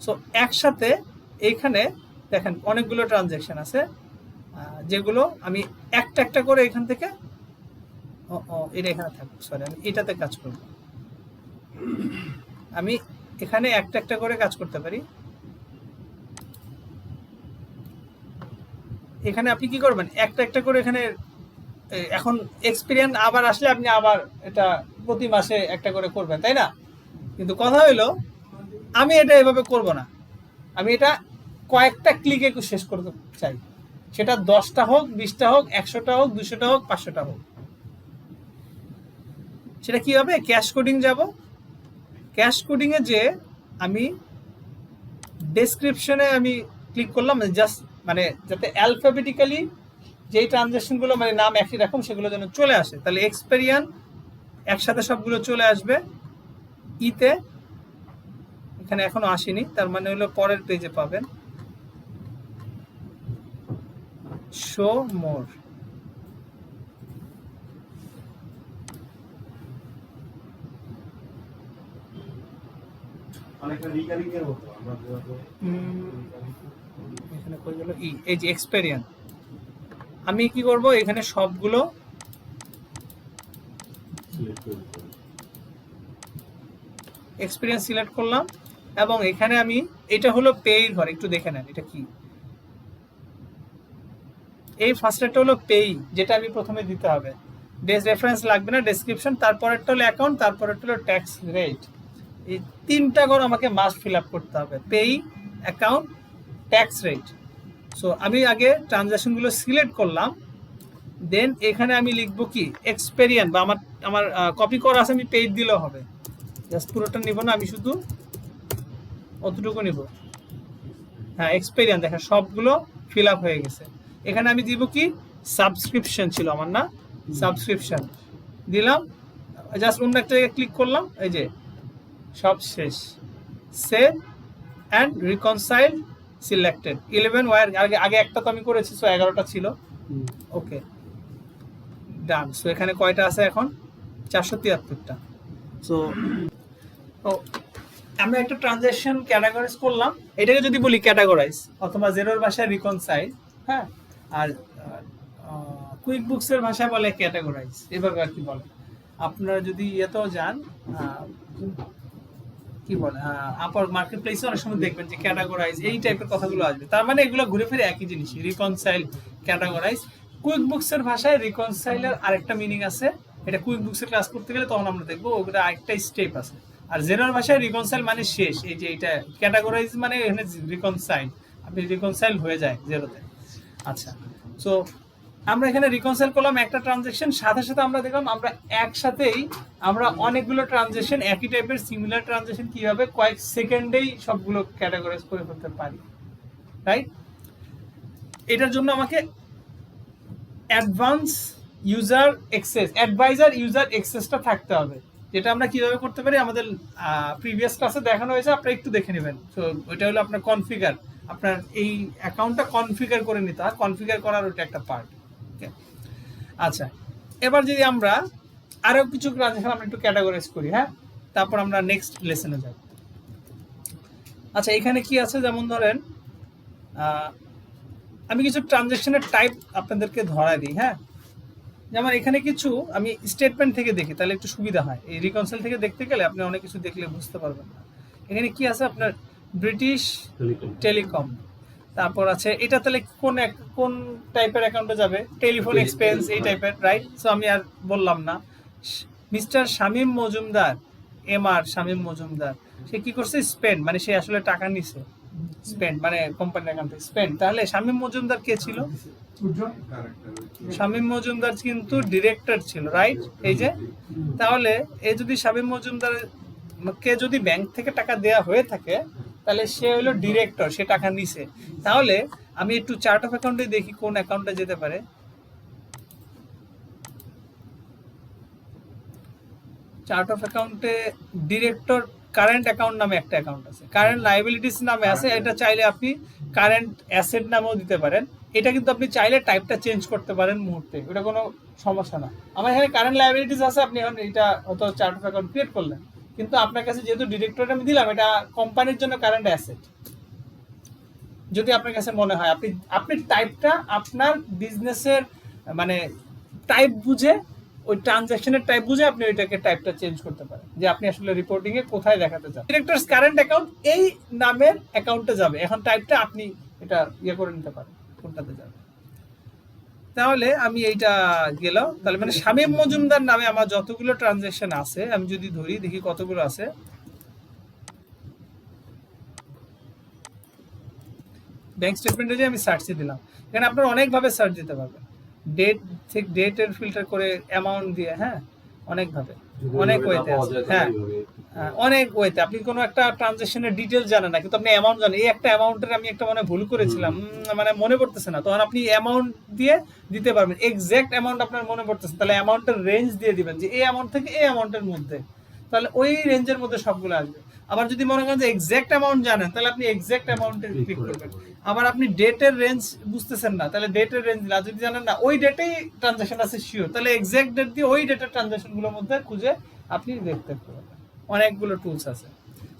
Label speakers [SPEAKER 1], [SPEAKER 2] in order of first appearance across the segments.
[SPEAKER 1] So একসাথে এইখানে দেখেন অনেকগুলো ট্রানজ্যাকশন আছে, যেগুলো আমি একটা একটা করে এখান থেকে এটা এখানে থাকবে, সরি আমি এটাতে কাজ করব, আমি এখানে একটা একটা করে কাজ করতে পারি। এখানে আপনি কি করবেন, একটা একটা করে এখানে এখন এক্সপিরিয়েন্স আবার আসলে আপনি আবার এটা প্রতি মাসে একটা করে করবেন, তাই না? কিন্তু কথা হইলো আমি এটা এভাবে করব না, আমি এটা কয়েকটা ক্লিকে শেষ করতে চাই, সেটা 10টা হোক, 20টা হোক, 100টা হোক, 200টা হোক, 500টা হোক। সেটা কি হবে, ক্যাশ কোডিং যাব, ক্যাশ কোডিং এ যে আমি ডেসক্রিপশনে আমি ক্লিক করলাম, জাস্ট মানে যাতে অ্যালফাবেটিক্যালি যেই ট্রানজ্যাকশনগুলো মানে নাম একই রকম সেগুলো যেন চলে আসে, তাহলে এক্সপেরিয়ান একসাথে সবগুলো চলে আসবে ইতে। এখানে এখনো আসেনি, তার মানে হলো পরের পেজে পাবেন শো মোর। এখানে কই গেল এই যে এক্সপেরিয়েন্স, আমি কি করব এখানে সবগুলো এক্সপেরিয়েন্স সিলেক্ট করলাম, এবং এখানে আমি এটা হলো পেইর ঘর, একটু দেখে নেন এটা কি। এই ফার্স্টেরটা হলো পেই, যেটা আমি প্রথমে দিতে হবে, বেস রেফারেন্স লাগবে না, ডেসক্রিপশন, তারপরেরটা হলো অ্যাকাউন্ট, তারপরেরটা হলো ট্যাক্স রেট। এই তিনটা ঘর আমাকে মাস্ট ফিল আপ করতে হবে, পেই, অ্যাকাউন্ট, ট্যাক্স রেট। সো আমি আগে ট্রানজাকশনগুলো সিলেক্ট করলাম, দেন এখানে আমি লিখবো কি এক্সপেরিয়েন্স, বা আমার আমার কপি করা আছে, আমি পেইড দিলেও হবে, জাস্ট পুরোটা নিব না, আমি শুধু অতটুকু নিব। হ্যাঁ এক্সপেরিয়েন্স, দেখেন সবগুলো ফিল আপ হয়ে গেছে। এখানে আমি দিব কি সাবস্ক্রিপশন ছিল আমার, না সাবস্ক্রিপশন দিলাম, জাস্ট অন্য একটা জায়গায় ক্লিক করলাম, এই যে সব শেষ, সেভ অ্যান্ড রিকনসাইল সিলেক্টেড 11 ওয়ার, আগে একটা তো আমি করেছি, সো 11টা ছিল, ওকে ডান। সো এখানে কয়টা আছে এখন, 473টা। সো আমরা একটা ট্রানজ্যাকশন ক্যাটাগরাইজ করলাম, এটাকে যদি বলি ক্যাটাগরাইজ অথবা জেরোর ভাষায় রিকনসাইল, হ্যাঁ, আর কুইক বুকসের ভাষায় বলে ক্যাটাগরাইজ, এভাবে আর কি বলে। আপনারা যদি ইয়েতেও যান, কি বলে আপার মার্কেট প্লেসে অনেক সময় দেখবেন যে ক্যাটাগরাইজ এই টাইপের কথাগুলো আসবে, তার মানে এগুলো ঘুরে ফিরে একই জিনিস, রিকনসাইল, ক্যাটাগরাইজ। কুইক বুকসের ভাষায় রিকনসাইলের আরেকটা মিনিং আছে, এটা কুইক বুকসের ক্লাস করতে গেলে তখন আমরা দেখবো, ওটা আরেকটা স্টেপ আছে। আর জেনারেল ভাষায় রিকনসাইল মানে শেষ, এই যে এটা ক্যাটাগরাইজ মানে এখানে রিকনসাইল, আপনি রিকনসাইল হয়ে যায় জেরোতে। আচ্ছা, সো আমরা এখানে রিকনসাইল করলাম একটা ট্রানজ্যাকশন, সাথে সাথে আমরা দেখলাম আমরা একসাথেই আমরা অনেকগুলো ট্রানজ্যাকশন, একই টাইপের সিমিলার ট্রানজ্যাকশন কিভাবে কয়েক সেকেন্ডেই সবগুলো ক্যাটাগরাইজ করে ফেলতে পারি, রাইট? এটার জন্য আমাকে advance user access, advisor user অ্যাক্সেসটা থাকতে হবে, যেটা আমরা কিভাবে করতে পারি আমাদের প্রিভিয়াস ক্লাসে দেখানো হয়েছে, আপনারা একটু দেখে নেবেন। তো ওইটা হলো আপনার কনফিগার, আপনার এই অ্যাকাউন্টটা কনফিগার করে নিতে হয়, কনফিগার করার ওটা একটা পার্ট। আচ্ছা, এবার যদি আমরা আরো কিছু ট্রানজ্যাকশন আমরা একটু ক্যাটাগরাইজ করি, হ্যাঁ, তারপর আমরা নেক্সট লেসনে যাব। আচ্ছা, এখানে কি আছে, যেমন ধরেন আমি কিছু ট্রানজ্যাকশনের টাইপ আপনাদেরকে ধরাই দিই, হ্যাঁ, যেমন এখানে কিছু আমি স্টেটমেন্ট থেকে দেখি, তাহলে একটু সুবিধা হয়, এই রিকনসাইল থেকে দেখতে গেলে আপনি অনেক কিছু দেখলে বুঝতে পারবেন না। এখানে কি আছে, আপনার ব্রিটিশ টেলিকম, তারপর আছে এটা, তাহলে কোন টাইপের অ্যাকাউন্টে যাবে, টেলিফোন এক্সপেন্স এই টাইপের, রাইট? সো আমি আর বললাম না। মিস্টার শামীম মজুমদার, এমআর শামীম মজুমদার, সে কি করছে, স্পেন্ড, মানে সে আসলে টাকা নিছে, স্পেন্ড মানে কোম্পানির অ্যাকাউন্ট থেকে স্পেন্ড। তাহলে শামীম মজুমদার কে ছিল, শামীম মজুমদার কিন্তু ডিরেক্টর ছিল, রাইট? এই যে, তাহলে এই যদি শামীম মজুমদার কে যদি ব্যাংক থেকে টাকা দেয়া হয়ে থাকে, তাহলে সে হলো ডিরেক্টর, সে টাকা নিছে। তাহলে আমি একটু চার্ট অফ অ্যাকাউন্টে দেখি কোন অ্যাকাউন্টে যেতে পারে। চার্ট অফ অ্যাকাউন্টে ডিরেক্টর কারেন্ট অ্যাকাউন্ট নামে একটা অ্যাকাউন্ট আছে, কারেন্ট লায়াবিলিটিস নামে আছে, এটা চাইলে আপনি কারেন্ট অ্যাসেট নামেও দিতে পারেন। এটা কিন্তু আপনি চাইলে টাইপটা চেঞ্জ করতে পারেন মুহূর্তে, ওটা কোনো সমস্যা না। আমার এখানে কারেন্ট লায়াবিলিটিস আছে, আপনি এখন এটা হয়তো চার্ট অফ অ্যাকাউন্ট ক্রিয়েট করলেন, কিন্তু আপনার কাছে যেহেতু ডিরেক্টর আমি দিলাম, এটা কোম্পানির জন্য কারেন্ট অ্যাসেট। যদি আপনার কাছে মনে হয় আপনি আপনি টাইপটা আপনার বিজনেসের মানে টাইপ বুঝে, ওই ট্রানজাকশনের টাইপ বুঝে আপনি ওইটাকে টাইপটা চেঞ্জ করতে পারেন, যে আপনি আসলে রিপোর্টিং এ কোথায় দেখাতে চান। ডিরেক্টরস কারেন্ট অ্যাকাউন্ট এই নামের অ্যাকাউন্টে যাবে, এখন টাইপটা আপনি এটা ইয়ে করে নিতে পারেন কোনটাতে যাবে। তাহলে আমি এইটা গেলাম, তাহলে মানে শামীম মজুমদার নামে আমার যতগুলো ট্রানজাকশন আছে আমি যদি ধরি, দেখি কতগুলো আছে। ব্যাংক স্টেটমেন্টে যে আমি সার্চে দিলাম, এখানে আপনারা অনেকভাবে সার্চ দিতে পারবেন, ডেট থেকে ডেটের ফিল্টার করে অ্যামাউন্ট দিয়ে, হ্যাঁ অনেকভাবে অনেক ওয়েতে আছে, হ্যাঁ অনেক ওয়েতে। আপনি কোনো একটা ট্রানজাকশনের ডিটেল জানেন না কিন্তু আপনি অ্যামাউন্ট জানেন, এই একটা অ্যামাউন্টের আমি একটা মানে ভুল করেছিলাম, মানে মনে পড়তেছে না, তখন আপনি অ্যামাউন্ট দিয়ে দিতে পারবেন, এক্সাক্ট অ্যামাউন্ট আপনার মনে পড়তেছে, তাহলে অ্যামাউন্টের রেঞ্জ দিয়ে দিবেন যে এই অ্যামাউন্ট থেকে এই অ্যামাউন্টের মধ্যে, তাহলে ওই রেঞ্জের মধ্যে সবগুলো আসবে। আবার যদি মনে করেন যে এক্সাক্ট অ্যামাউন্ট জানেন, তাহলে আপনি এক্সাক্ট অ্যামাউন্টে ক্লিক করবেন। আবার আপনি ডেটের রেঞ্জ বুঝতেছেন না, তাহলে ডেটের রেঞ্জ না, যদি জানেন না ওই ডেটেই ট্রানজাকশন আছে শিওর, তাহলে এক্সাক্ট ডেট দিয়ে ওই ডেটের ট্রানজাকশনগুলোর মধ্যে খুঁজে আপনি দেখতে পারবেন। অনেকগুলো টুলস আছে।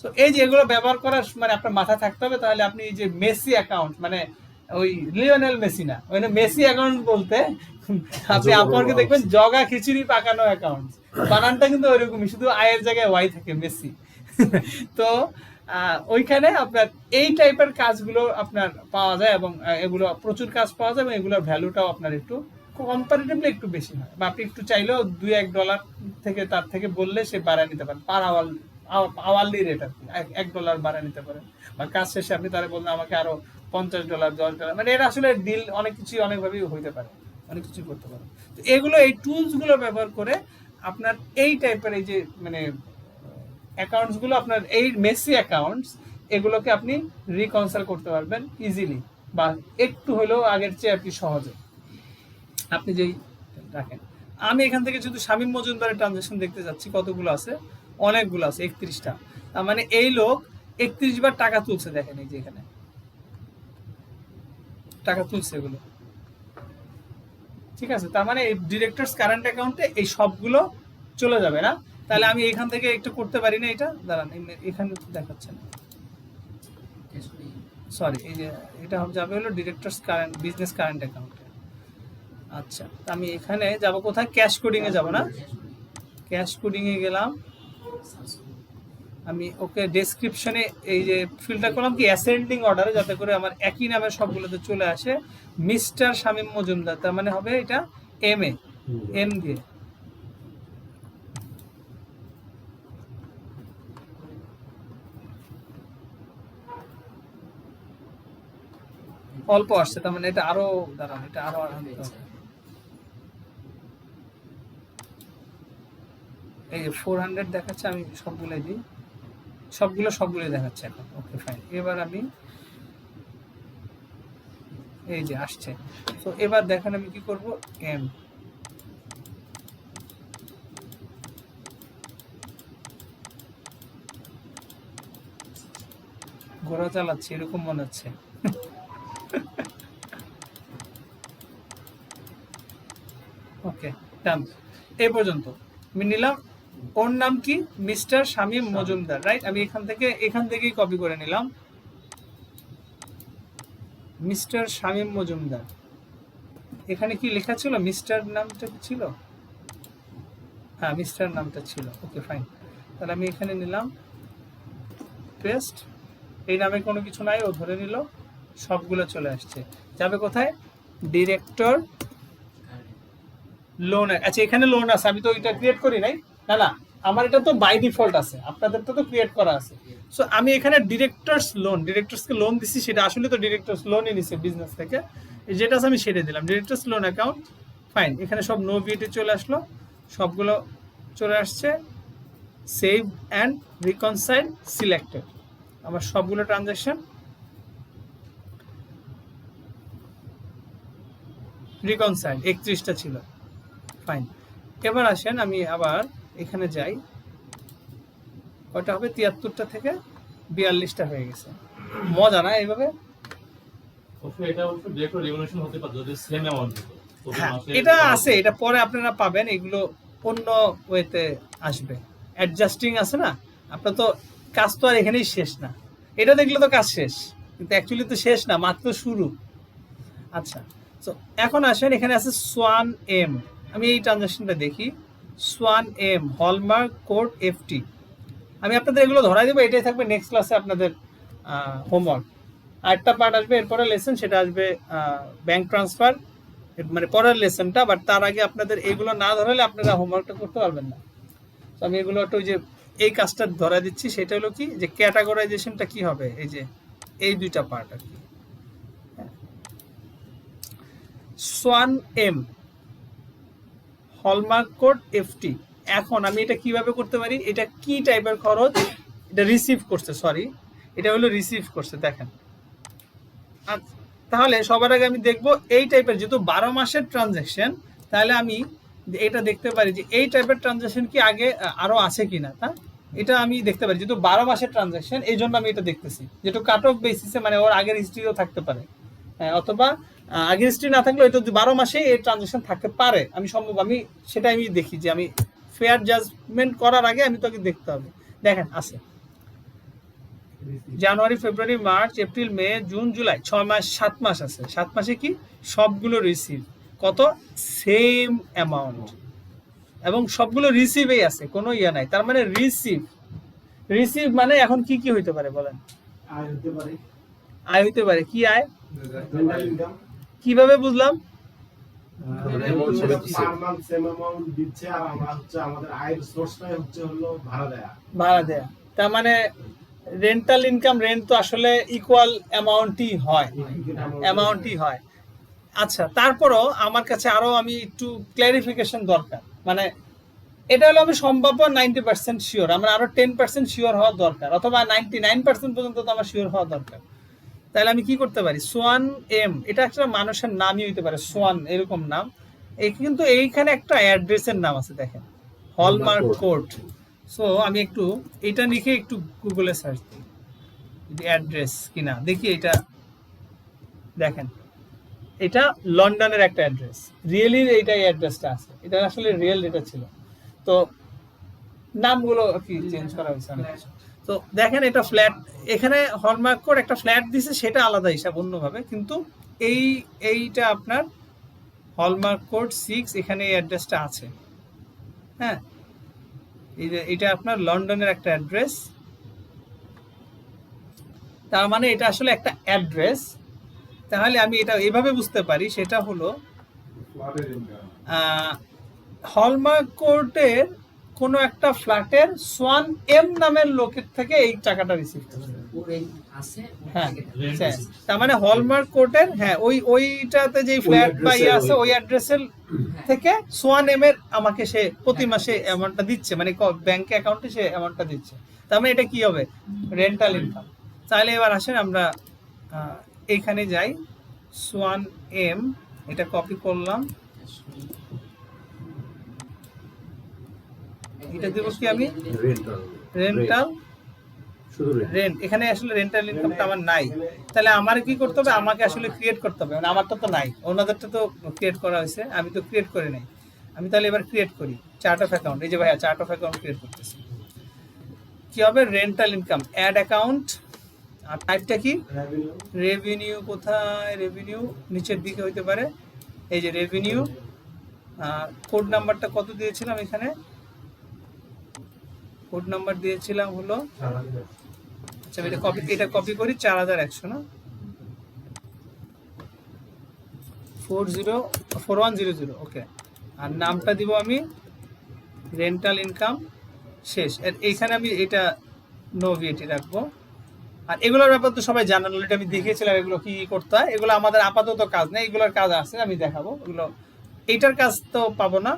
[SPEAKER 1] সো এই যে এগুলো ব্যবহার করার মানে আপনার মাথায় থাকতে হবে, তাহলে আপনি এই যে মেসি অ্যাকাউন্ট, মানে ওই লিওনেল মেসি না, ওই মেসি অ্যাকাউন্ট বলতে আপনি আপনাকে দেখবেন জগা খিচুড়ি পাকানো অ্যাকাউন্ট, বানানটা কিন্তু ওইরকমই, শুধু আয়ের জায়গায় ওয়াই থাকে, মেসি। তো ওইখানে আপনার এই টাইপের কাজগুলো আপনার পাওয়া যায়, এবং এগুলো প্রচুর কাজ পাওয়া যায়, এবং এগুলোর ভ্যালুটাও আপনার একটু কম্পারেটিভলি একটু বেশি হয়, বা আপনি একটু চাইলেও $2-1 থেকে তার থেকে বললে সে বাড়ায় নিতে পারেন, পার আওয়ারলি রেট আর কি, $1 বাড়ায় নিতে পারেন, বা কাজ শেষে আপনি তারা বললেন আমাকে আরো $50, $10, মানে এটা আসলে ডিল অনেক কিছু অনেকভাবেই হইতে পারে, অনেক কিছু করতে পারে। তো এগুলো এই টুলস গুলো ব্যবহার করে আপনার এই টাইপের এই যে মানে অ্যাকাউন্টস গুলো, আপনার এই মেসি অ্যাকাউন্টস, এগুলোকে আপনি রিকনসাইল করতে পারবেন ইজিলি, বা একটু হলেও আগের চেয়ে আর কি সহজে আপনি যেই রাখেন। আমি এখান থেকে শুধু শামীম মজুমদারের ট্রানজাকশন দেখতে যাচ্ছি, কতগুলো আছে, অনেকগুলো আছে, 31টা। তার মানে এই লোক 31 বার টাকা তুলছে, দেখেন এই যে এখানে টাকা তুলছে এগুলো, ঠিক আছে। তার মানে এই ডিরেক্টরস কারেন্ট অ্যাকাউন্টে এই সবগুলো চলে যাবে না, তাহলে আমি এখান থেকে একটু করতে পারি না, এটা দাঁড়ান এখানে দেখাচ্ছে না, সরি, এই যে এটা যাবে হলো ডিরেক্টরস কারেন্ট বিজনেস কারেন্ট অ্যাকাউন্টে। আচ্ছা, আমি এখানে যাব কোথায়, ক্যাশ কোডিং এ যাব না, ক্যাশ কোডিং এ গেলাম আমি, ওকে ডেসক্রিপশনে এই যে ফিল্টার করলাম কি অ্যাসেন্ডিং অর্ডারে, যাতে করে আমার একই নামের সবগুলোতে চলে আসে, মিস্টার শামীম মজুমদার, তার মানে হবে এটা এম দিয়ে, অল্প আসছে, তার মানে এটা আরো দাঁড়ান, এটা আরো আনতে হবে। এই 400 দেখাচ্ছে, আমি সবগুলোই দিই, সবগুলোই দেখাচ্ছে এখন, ওকে ফাইন। এবার আমি এই যে আসছে, তো এবার দেখেন আমি কি করব, এম ঘোড়া চালাচ্ছি এরকম মনে হচ্ছে। ওকে ডান, এই পর্যন্ত আমি নিলাম। ওর নাম কি, মিস্টার শামীম মজুমদার, রাইট। আমি এখান থেকেই কপি করে নিলাম, মিস্টার শামীম মজুমদার। এখানে কি লেখা ছিল, মিস্টার নামটা কি ছিল, হ্যাঁ মিস্টার নামটা ছিল, ওকে ফাইন। তাহলে আমি এখানে নিলাম পেস্ট, এই নামে কোনো কিছু নাই, ও ধরে নিল, সবগুলো চলে আসছে, যাবে কোথায়, ডিরেক্টর লোন। আচ্ছা এখানে লোন আছে, আমি তো এটা ক্রিয়েট করি নাই, না না আমার এটা তো বাই ডিফল্ট আছে, আপনাদের তো ক্রিয়েট করা আছে। সো আমি এখানে ডিরেক্টরসকে লোন দিছি, সেটা আসলে তো ডিরেক্টরস লোনই নিছে বিজনেস থেকে, যেটা আছে আমি সেটা দিলাম, ডিরেক্টরস লোন অ্যাকাউন্ট, ফাইন। এখানে সব নো ভিএটি চলে আসলো, সবগুলো চলে আসছে, সেভ অ্যান্ড রিকনসাইল সিলেক্টেড, আমার সবগুলো ট্রানজাকশন রিকনসাইল, 31টা ছিল, ফাইন। এবার আসেন আমি আবার এখানে যাই, কয়টা হবে, 73টা থেকে 42টা হয়ে গেছে, মজা না এইভাবে। এটা আছে, এটা পরে আপনারা পাবেন, এগুলো অন্য ওয়েতে আসবে, অ্যাডজাস্টিং আছে না, আপনার তো কাজ তো আর এখানেই শেষ না, এটা দেখলে তো কাজ শেষ, কিন্তু অ্যাকচুয়ালি তো শেষ না, মাত্র শুরু। আচ্ছা, তো এখন আসেন, এখানে আছে সোয়ান এম। আমি এই ট্রানজাকশনটা দেখি, swan M hallmark code FT. আমি আপনাদের এগুলো ধরাই দেবো, এটাই থাকবে নেক্সট ক্লাসে আপনাদের হোমওয়ার্ক। আরেকটা পার্ট আসবে এরপরে লেসন, সেটা আসবে ব্যাংক ট্রান্সফার, মানে পরের লেসনটা। বাট তার আগে আপনাদের এগুলো না ধরালে আপনারা হোমওয়ার্কটা করতে পারবেন না। তো আমি এগুলো একটু যে এই কাজটা ধরা দিচ্ছি, সেটা হলো কি যে ক্যাটাগরাইজেশনটা কি হবে, এই যে এই দুইটা পার্ট আর কি। Swan M hallmark code FT. এখন আমি এটা কিভাবে করতে পারি, এটা কি টাইপের খরচ, এটা রিসিভ করছে, সরি এটা হলো রিসিভ করছে, দেখেন। তাহলে সবার আগে আমি দেখবো এই টাইপের, যেহেতু 12 মাসের ট্রানজ্যাকশন, তাহলে আমি এটা দেখতে পারি যে এই টাইপের ট্রানজ্যাকশন কি আগে আরো আছে কিনা, তা এটা আমি দেখতে পারি। যেহেতু 12 মাসের ট্রানজ্যাকশন, এই জন্য আমি এটা দেখতেছি, যেহেতু কাট অফ বেসিসে, মানে ওর আগের হিস্ট্রিও থাকতে পারে, অথবা আগের হিস্ট্রি না থাকলে এটা 12 মাসে এই ট্রানজ্যাকশন থাকতে পারে, আমি সম্ভব, আমি সেটা আমি দেখি, যে আমি ফেয়ার জাজমেন্ট করার আগে আমি তোকে দেখতে হবে। দেখেন আছে জানুয়ারি, ফেব্রুয়ারি, মার্চ, এপ্রিল, মে, জুন, জুলাই, 6 মাস, 7 মাস আছে। 7 মাসে কি সবগুলো রিসিভ, কত সেম অ্যামাউন্ট, এবং সবগুলো রিসিভেই আছে, কোনো ইয়া নাই। তার মানে রিসিভ, রিসিভ মানে এখন কি কি হইতে পারে বলেন?
[SPEAKER 2] আয় হতে পারে।
[SPEAKER 1] আয় হইতে পারে, কি আয়,
[SPEAKER 2] রেন্টাল ইনকাম।
[SPEAKER 1] কিভাবে বুঝলাম?
[SPEAKER 2] পার মান্থ সেম অ্যামাউন্ট দিচ্ছে, আর আমরা হচ্ছে আমাদের আয়ের সোর্সটাই হলো ভাড়া দেয়া।
[SPEAKER 1] ভাড়া দেয়া, তার মানে রেন্টাল ইনকাম, রেন্ট তো আসলে ইকুয়াল অ্যামাউন্টই হয়, অ্যামাউন্টই হয়। আচ্ছা, তারপরও আমার কাছে আরো আমি একটু ক্ল্যারিফিকেশন দরকার, মানে এটা হলো আমি সম্ভাব্য 90% শিওর, আমার আরো 10% শিওর হওয়া দরকার, অথবা 99% পর্যন্ত তো আমার শিওর হওয়া দরকার। তাহলে আমি কি করতে পারি, সোয়ান এম, এটা একটা মানুষের নামই হইতে পারে, সোয়ান এরকম নাম, এই কিন্তু এইখানে একটা অ্যাড্রেসের নাম আছে, দেখেন হলমার্ক কোড। সো আমি একটু এটা লিখে একটু গুগলে সার্চ দিই, অ্যাড্রেস কিনা দেখি। এটা দেখেন, এটা লন্ডনের একটা অ্যাড্রেস, রিয়েলি এইটাই অ্যাড্রেসটা আছে, এটা আসলে রিয়েল এটা ছিল, তো নামগুলো কি চেঞ্জ করা হয়েছে অনেক কিছু। তো দেখেন এটা ফ্ল্যাট, এখানে হলমার্ক কোড একটা ফ্ল্যাট দিছে, সেটা আলাদা হিসাব অন্যভাবে, কিন্তু এইটা আপনার হলমার্ক কোড 6, এখানে এই অ্যাড্রেসটা আছে। হ্যাঁ, এই যে এটা আপনার লন্ডনের একটা অ্যাড্রেস, তার মানে এটা আসলে একটা অ্যাড্রেস। তাহলে আমি এটা এইভাবে বুঝতে পারি, সেটা হলো হলমার্ক কোর্টের কোন একটা ফ্ল্যাটের সোয়ান এম নামের লোকের থেকে এই টাকাটা রিসিভ করছে। হ্যাঁ, তার মানে হলমার্ক কোর্টের, হ্যাঁ ওইটাতে যে ফ্ল্যাট বা ইয়ে আছে, ওই অ্যাড্রেসের থেকে সোয়ান এম এর আমাকে সে প্রতি মাসে অ্যামাউন্টটা দিচ্ছে, মানে ব্যাংক অ্যাকাউন্টে সে অ্যামাউন্টটা দিচ্ছে। তার মানে এটা কি হবে, রেন্টাল ইনকাম। তাহলে এবার আসেন আমরা এইখানে যাই, সোয়ান এম, এটা কপি করলাম, এটা দেবো কি আমি, রেন্টাল, রেন্ট, এখানে আসলে রেন্টাল ইনকামটা আমার নাই। তাহলে আমার কি করতে হবে, আমাকে আসলে ক্রিয়েট করতে হবে, মানে আমারটা তো নাই, ওনাদেরটা তো ক্রিয়েট করা হয়েছে, আমি তো ক্রিয়েট করে নাই। আমি তাহলে এবার ক্রিয়েট করি চার্ট অফ অ্যাকাউন্ট, এই যে ভাইয়া চার্ট অফ অ্যাকাউন্ট ক্রিয়েট করতেছি। কি হবে, রেন্টাল ইনকাম, অ্যাড অ্যাকাউন্ট, আর টাইপটা কি, রেভিনিউ। কোথায় রেভিনিউ, নিচের দিকে হইতে পারে, এই যে রেভিনিউ। কোড নাম্বারটা কত দিয়েছিলাম এখানে, কোড নাম্বার দিয়েছিলাম হলো, আচ্ছা এটা কপি করি, 4100 না, 4100, ওকে। আর নামটা দিব আমি রেন্টাল ইনকাম, শেষ। এইখানে আমি এটা নো ভিএটি রাখবো। আর এগুলোর ব্যাপার তো সবাই জানেন, এটা আমি দেখিয়েছিলাম এগুলো কি করতে হয়, এগুলো আমাদের আপাতত কাজ নেই, এগুলোর কাজ আছে, আমি দেখাবো এগুলো। এইটার কাজ তো পাবো না,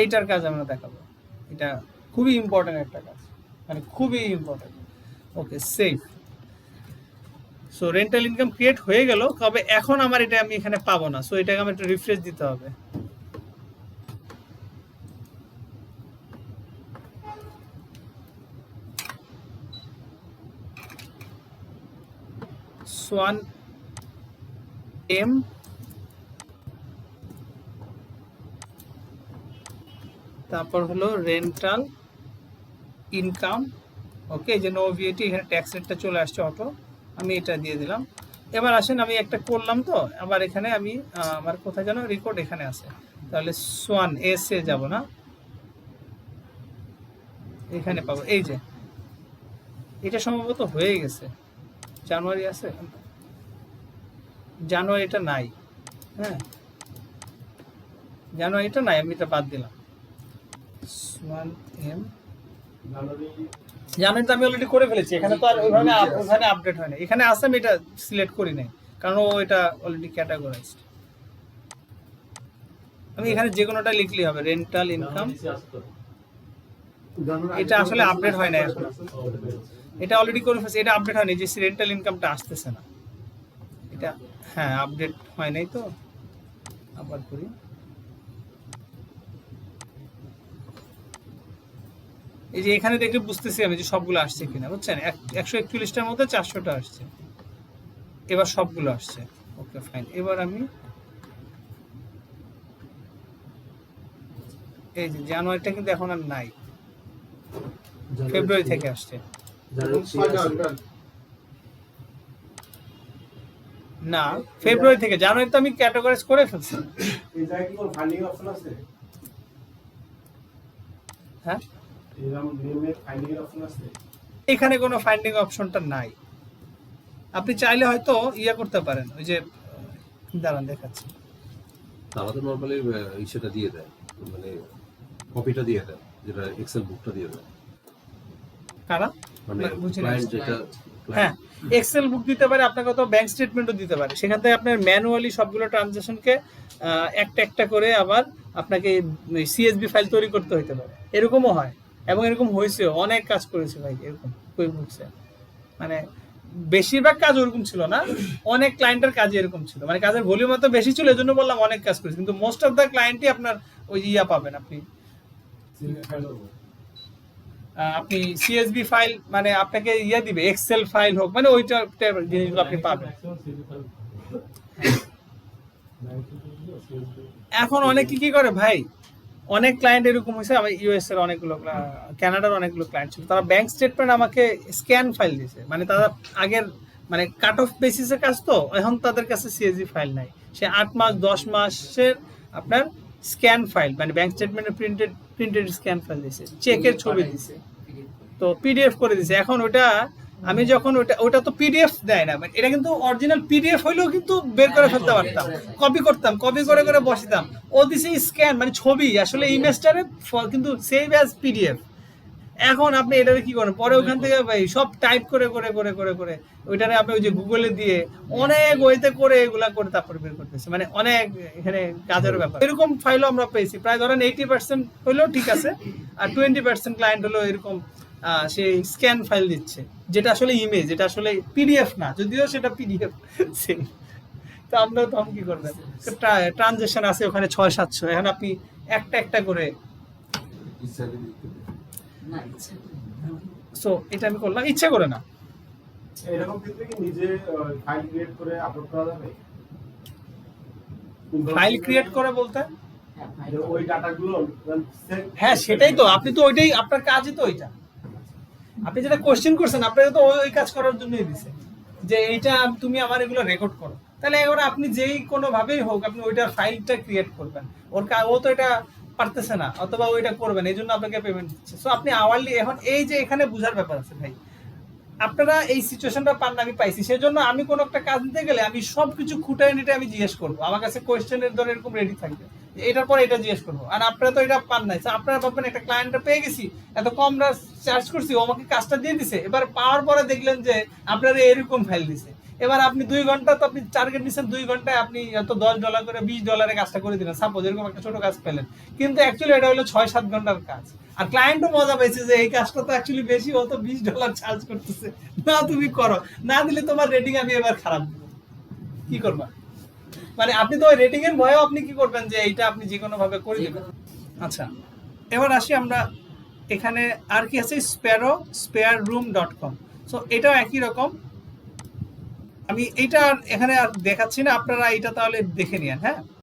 [SPEAKER 1] এইটার কাজ আমরা দেখাবো, এটা খুবই ইম্পর্টেন্ট একটা কাজ, মানে খুবই important. Okay, save. So rental income create হয়ে গেল, তবে এখন আমার এটা আমি এখানে পাবো না, সো এটাকে আমার একটু রিফ্রেশ দিতে হবে। সোয়ান এম, তারপর হলো রেন্টাল ইনকাম, ওকে, এই যে নো ভিএটি, এখানে ট্যাক্স রেটটা চলে আসছে অটো, আমি এটা দিয়ে দিলাম। এবার আসেন আমি একটা করলাম তো, আবার এখানে আমি আমার কোথায় যেন রেকর্ড এখানে আছে, তাহলে সোয়ান এস এ যাব না, এখানে পাবো। এই যে এটা সম্ভবত হয়ে গেছে, জানুয়ারি আছে, জানুয়ারি এটা নাই, হ্যাঁ জানুয়ারি এটা নাই, আমি এটা বাদ দিলাম। সোয়ান এম জানুয়ারি তো আমি অলরেডি করে ফেলেছি, এখানে তো আর ওইভাবে আপডেট হয় না, এখানে আছে আমি এটা সিলেক্ট করি নাই, কারণ ও এটা অলরেডি ক্যাটাগরাইজড। আমি এখানে যে কোনোটা লিখলেই হবে, রেন্টাল ইনকাম, এটা আসলে আপডেট হয় না এখন, এটা অলরেডি করে ফেলছি, এটা আপডেট হয়নি, যে রেন্টাল ইনকামটা আসতেছে না এটা, হ্যাঁ আপডেট হয় নাই তো, আবার করি। এই যে এখানে দেখে বুঝতেছি আমি যে সবগুলো আসছে কিনা, বুঝছেন, 141টার মধ্যে 400টা আসছে, এবার সবগুলো আসছে। ওকে ফাইন, এবার আমি এই যে জানুয়ারিটা কিন্তু এখন আর নাই, ফেব্রুয়ারি থেকে আসছে। না ফেব্রুয়ারি থেকে, জানুয়ারি তো আমি ক্যাটাগরাইজ করে ফেলছি।
[SPEAKER 2] এই জায়গায় কি কোনো ফাইন্ডিং অপশন আছে?
[SPEAKER 1] হ্যাঁ
[SPEAKER 2] এরকম নেমে ফাইন্ডিং অপশন আছে?
[SPEAKER 1] এখানে কোনো ফাইন্ডিং অপশনটা নাই, আপনি চাইলে হয়তো ইয়ে করতে পারেন, ওই যে দাঁড়ান দেখাচ্ছি।
[SPEAKER 3] তারা তো নর্মালি সেটা দিয়ে দেয়, মানে কপিটা দিয়ে দেয়, যেটা এক্সেল বুকটা দিয়ে দেয়,
[SPEAKER 1] কারা
[SPEAKER 3] মানে
[SPEAKER 1] বুঝি না।
[SPEAKER 3] ক্লায়েন্ট যেটা
[SPEAKER 1] হ্যাঁ এক্সেল বুক দিতে পারে, আপনাকে তো ব্যাংক স্টেটমেন্টও দিতে পারে, সেখান থেকে আপনার ম্যানুয়ালি সবগুলো ট্রানজাকশনকে একটা একটা করে আবার আপনাকে সিএসবি ফাইল তৈরি করতে হতে পারে, এরকমও হয়, এবং এরকম হয়েছেও, অনেক কাজ করেছে ভাই এরকম কুইক বুকসে, মানে বেশিরভাগ কাজ ওরকম ছিল না, অনেক ক্লায়েন্টের কাজ এরকম ছিল, মানে কাজের ভলিউম এত বেশি ছিল, এজন্য বললাম অনেক কাজ করেছে, কিন্তু মোস্ট অফ দ্য ক্লায়েন্টই আপনার ওই ইয়া পাবেন, আপনি সিএসবি ফাইল মানে আপনাকে ইয়া দিবে, এক্সেল ফাইল হোক, মানে ওইটা জিনিসগুলো আপনি পাবেন। এখন অনেকে কি করে ভাই, অনেক ক্লায়েন্ট এরকম হয়েছে, আমি ইউএস এর অনেকগুলো, কানাডার অনেকগুলো ক্লায়েন্ট ছিল, তারা ব্যাংক স্টেটমেন্ট আমাকে স্ক্যান ফাইল দিয়েছে, মানে তারা আগের মানে কাট অফ বেসিসে কাজ, তো এখন তাদের কাছে সিএসভি ফাইল নাই, সে 8 মাস 10 মাসের আপনার স্ক্যান ফাইল, মানে ব্যাংক স্টেটমেন্টের প্রিন্টেড স্ক্যান ফাইল দিয়েছে, চেকের ছবি দিয়েছে, তো পিডিএফ করে দিয়েছে। এখন ওটা আমি যখন ওটা তো পিডিএফ দেয় না, এটা কিন্তু অরিজিনাল পিডিএফ হইলেও কিন্তু বের করে ফেলতে পারতাম, কপি করতাম, কপি করে করে বসাতাম, ও দিছে স্ক্যান মানে ছবি, আসলে ইমেজটারে কিন্তু সেভ অ্যাজ পিডিএফ। এখন আপনি এটারে কি করেন, পরে ওখান থেকে ভাই সব টাইপ করে করে করে করে করে ওইটারে আপনি ওই যে গুগলে দিয়ে অনেক ওয়েতে করে এগুলা করে তারপরে বের করতেছে, মানে অনেক এখানে কাজের ব্যাপার। এরকম ফাইলও আমরা পেয়েছি, প্রায় ধরেন 80% হইলেও ঠিক আছে, আর 20% ক্লায়েন্ট হলো এরকম সেই স্ক্যান ফাইল দিচ্ছে, যেটা আসলে ইমেজ, যেটা আসলে পিডিএফ না, যদিও সেটা পিডিএফ সেম। তো আমরা তখন কি করবেন, ট্রানজেকশন আছে ওখানে 600-700, এখন আপনি একটা একটা করে, সো এটা আমি করলাম ইচ্ছা করে না।
[SPEAKER 2] এরকম ক্ষেত্রে কি নিজে ফাইল ক্রিয়েট করে আপলোড করা যাবে?
[SPEAKER 1] ফাইল ক্রিয়েট করে বলতে
[SPEAKER 2] ওই ডাটাগুলো
[SPEAKER 1] হ্যাঁ সেটাই তো, আপনি তো ওইটাই আপনার কাজই তো ওইটা, আপনি যেটা কোশ্চেন করছেন আপনাকে তো ওই কাজ করার জন্যই দিছে, যে এইটা তুমি আমার এগুলো রেকর্ড করো, তাহলে এবার আপনি যেই কোনো ভাবেই হোক আপনি ওইটার ফাইলটা ক্রিয়েট করবেন, ও তো এটা পারতেছে না, অথবা ওইটা করবেন, এই জন্য আপনাকে পেমেন্ট দিচ্ছে। সো আপনি আওয়ারলি, এখন এই যে এখানে বোঝার ব্যাপার আছে ভাই, আপনারা এই সিচুয়েশনটা পান না, আমি পাইছি, সেজন্য আমি কোনো একটা কাজ দিতে গেলে আমি সবকিছু খুঁটায় নিতে আমি জিজ্ঞেস করবো, আমার কাছে কোয়েশ্চেনের ধরে এরকম রেডি থাকবে, এটার পর এটা জিজ্ঞেস করবো, আর আপনারা তো এটা পান নাই, আপনারা ভাববেন একটা ক্লায়েন্টটা পেয়ে গেছি, এত কম চার্জ করছি, ও আমাকে কাজটা দিয়ে দিছে, এবার পাওয়ার পরে দেখলেন যে আপনারা এরকম ফাইল দিছে, এবার আপনি 2 ঘন্টা, তো আপনি টার্গেট নিচ্ছেন 2 ঘন্টায় আপনি এত $10 করে $20 কাজটা করে দিলেন, সাপোজ এরকম একটা ছোট কাজ পেলেন, কিন্তু অ্যাকচুয়ালি এটা হলো 6-7 ঘন্টার কাজ, আর ক্লায়েন্টও মজা পাইছে যে এই কাজটা তো অ্যাকচুয়ালি বেশি, ও তো $20 চার্জ করতেছে, না তুমি করো, না দিলে তোমার রেটিং আমি এবার খারাপ দেবো, কি করবা, মানে আপনি তো ওই রেটিং এর ভয়েও আপনি কি করবেন যে এইটা আপনি যে কোনো ভাবে করে দিবেন। আচ্ছা এবার আসি আমরা, এখানে আর কি আছে, spareroom.com, সো এটাও একই রকম, আমি এইটা এখানে আর দেখাচ্ছি না, আপনারা এটা তাহলে দেখে নিন। হ্যাঁ